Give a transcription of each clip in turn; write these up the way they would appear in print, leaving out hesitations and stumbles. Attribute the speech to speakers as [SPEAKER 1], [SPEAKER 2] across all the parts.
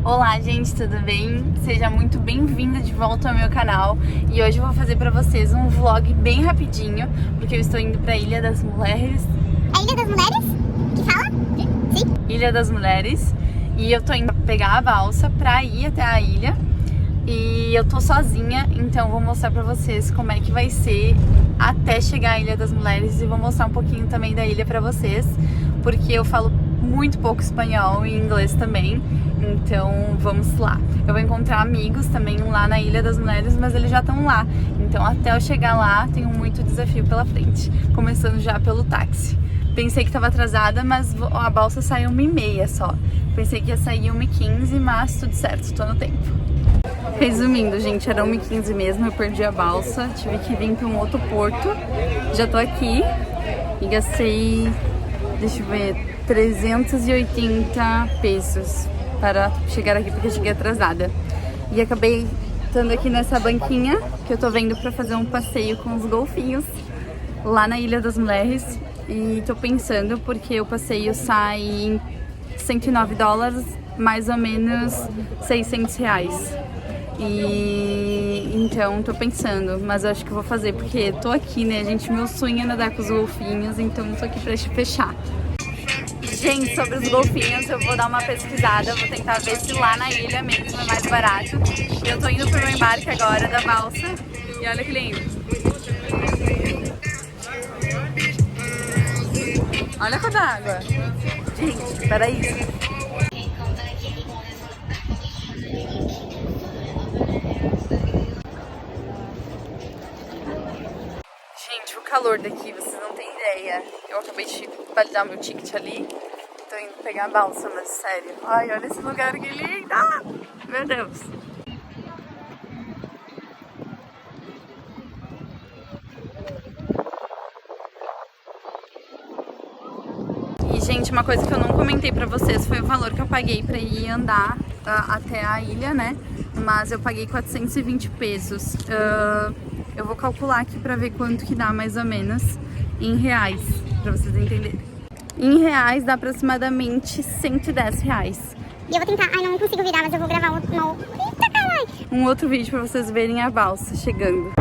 [SPEAKER 1] Olá gente, tudo bem? Seja muito bem-vinda de volta ao meu canal. E hoje eu vou fazer pra vocês um vlog bem rapidinho, porque eu estou indo pra Ilha das Mulheres.
[SPEAKER 2] É Ilha das Mulheres? Que fala? Sim.
[SPEAKER 1] Ilha das Mulheres. E eu tô indo pegar a balsa pra ir até a ilha. E eu tô sozinha, então vou mostrar pra vocês como é que vai ser até chegar à Ilha das Mulheres. E vou mostrar um pouquinho também da ilha pra vocês, porque eu falo muito pouco espanhol e inglês também. Então vamos lá. Eu vou encontrar amigos também lá na Ilha das Mulheres, mas eles já estão lá. Então até eu chegar lá tenho muito desafio pela frente. Começando já pelo táxi. Pensei que estava atrasada, mas a balsa saiu 1h30 só. Pensei que ia sair 1h15, mas tudo certo, tô no tempo. Resumindo, gente, era 1h15 mesmo, eu perdi a balsa. Tive que vir para um outro porto. Já tô aqui e gastei, deixa eu ver, 380 pesos para chegar aqui, porque eu cheguei atrasada. E acabei estando aqui nessa banquinha que eu tô vendo para fazer um passeio com os golfinhos lá na Ilha das Mulheres. E tô pensando, porque o passeio sai em $109, mais ou menos R$600. E então tô pensando, mas eu acho que eu vou fazer, porque tô aqui, né, gente, meu sonho é nadar com os golfinhos, então tô aqui pra fechar. Gente, sobre os golfinhos, eu vou dar uma pesquisada, vou tentar ver se lá na ilha mesmo é mais barato. Eu tô indo pro meu embarque agora da balsa e olha que lindo. Olha a cor da água. Gente, peraí. Gente, o calor daqui, vocês não têm ideia. Eu acabei de validar meu ticket ali. Tô indo pegar a balsa, mas sério. Ai, olha esse lugar que lindo! Meu Deus! E, gente, uma coisa que eu não comentei pra vocês foi o valor que eu paguei pra ir andar até a ilha, né? Mas eu paguei 420 pesos. Eu vou calcular aqui pra ver quanto que dá mais ou menos em reais, pra vocês entenderem. Em reais dá aproximadamente R$110.
[SPEAKER 2] E eu vou tentar, não consigo virar, mas eu vou gravar
[SPEAKER 1] Um outro vídeo pra vocês verem a balsa chegando.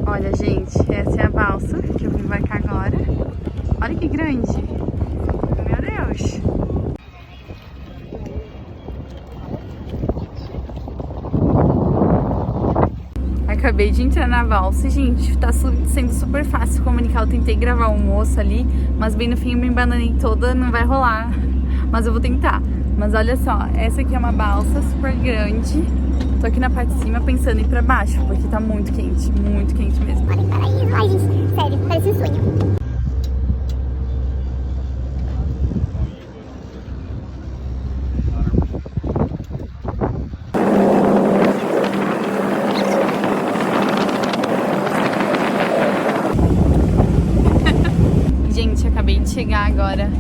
[SPEAKER 1] Olha, gente, essa é a balsa que eu vou embarcar agora. Olha que grande. Meu Deus. Acabei de entrar na balsa, gente, tá sendo super fácil comunicar. Eu tentei gravar o almoço ali, mas bem no fim eu me embananei toda, não vai rolar. Mas eu vou tentar. Mas olha só, essa aqui é uma balsa super grande. Tô aqui na parte de cima pensando em ir pra baixo, porque tá muito quente mesmo.
[SPEAKER 2] Olha que paraíso, ai gente, sério, parece um sonho.
[SPEAKER 1] Gente, acabei de chegar agora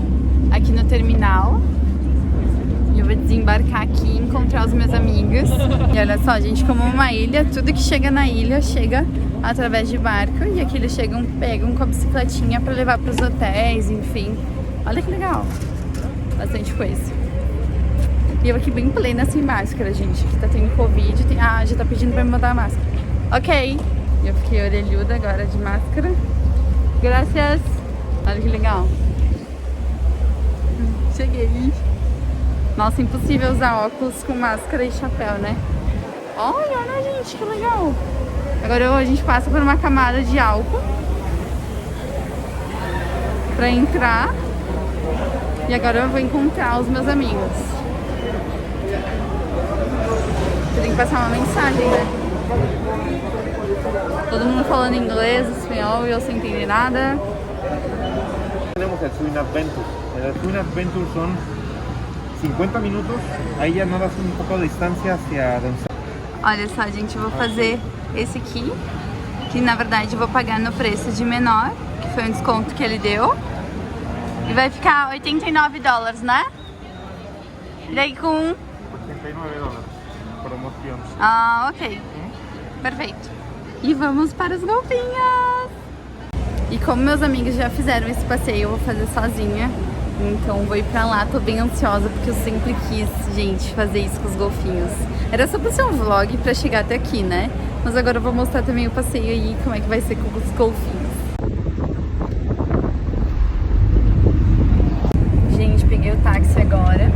[SPEAKER 1] aqui no terminal. E eu vou desembarcar aqui e encontrar os meus amigos. E olha só, gente, como uma ilha, tudo que chega na ilha chega através de barco. E aqui eles pegam com a bicicletinha pra levar pros hotéis, enfim. Olha que legal. Bastante coisa. E eu aqui bem plena sem máscara, gente. Que tá tendo Covid. Já tá pedindo pra me botar a máscara. Ok. Eu fiquei orelhuda agora de máscara. Graças. Olha que legal. Cheguei. Nossa, impossível usar óculos com máscara e chapéu, né? Olha, gente, que legal. Agora a gente passa por uma camada de álcool pra entrar. E agora eu vou encontrar os meus amigos. Eu tenho que passar uma mensagem, né? Todo mundo falando inglês, espanhol e eu sem entender nada.
[SPEAKER 3] Tenemos el Swing Adventure. El Swing Adventure son 50 minutos, ahí ya nadas un poco de distancia hacia donde...
[SPEAKER 1] Olha só, gente, eu vou fazer esse aqui, que na verdade eu vou pagar no preço de menor, que foi um desconto que ele deu. E vai ficar $89, né? E daí com...
[SPEAKER 3] $89, promoción.
[SPEAKER 1] Ah, ok. Perfeito. E vamos para os golfinhos! E como meus amigos já fizeram esse passeio, eu vou fazer sozinha. Então vou ir pra lá, tô bem ansiosa porque eu sempre quis, gente, fazer isso com os golfinhos. Era só pra ser um vlog pra chegar até aqui, né? Mas agora eu vou mostrar também o passeio aí, como é que vai ser com os golfinhos. Gente, peguei o táxi agora,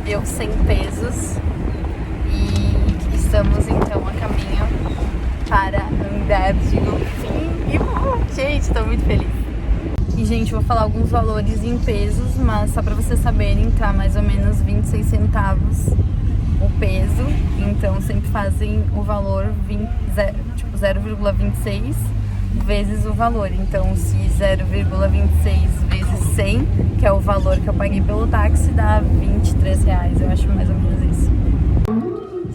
[SPEAKER 1] deu 100 pesos e estamos então a caminho para andar de golfinho. Gente, tô muito feliz. E, gente, vou falar alguns valores em pesos, mas só pra vocês saberem, tá mais ou menos 26 centavos o peso. Então, sempre fazem o valor 0,26 vezes o valor. Então, se 0,26 vezes 100, que é o valor que eu paguei pelo táxi, dá 23 reais. Eu acho mais ou menos isso.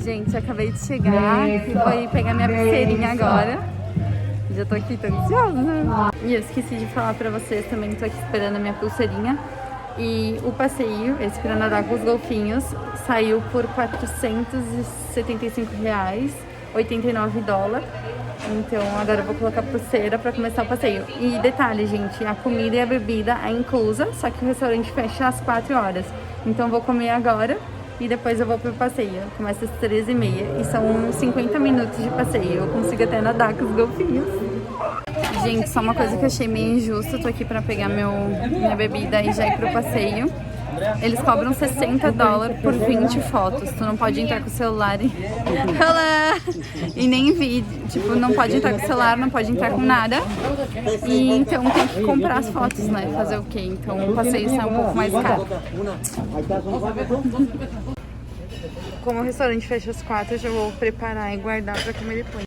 [SPEAKER 1] Gente, acabei de chegar e vou ir pegar minha pulseirinha agora. Já tô aqui, tô ansiosa. E eu esqueci de falar pra vocês também, tô aqui esperando a minha pulseirinha. E o passeio, esse pra nadar com os golfinhos, saiu por R$475, 89 dólares. Então agora eu vou colocar a pulseira pra começar o passeio. E detalhe, gente, a comida e a bebida é inclusa, só que o restaurante fecha às 4 horas. Então vou comer agora e depois eu vou pro passeio. Começa às 13h30 e são 50 minutos de passeio. Eu consigo até nadar com os golfinhos. Gente, só uma coisa que eu achei meio injusta. Tô aqui pra pegar minha bebida e já ir pro passeio. Eles cobram 60 dólares por 20 fotos. Tu não pode entrar com o celular e... Olá! E nem vídeo. Tipo, não pode entrar com o celular, não pode entrar com nada. E então tem que comprar as fotos, né? Fazer o quê? Então o passeio sai um pouco mais caro. Como o restaurante fecha às 4, eu já vou preparar e guardar pra comer depois.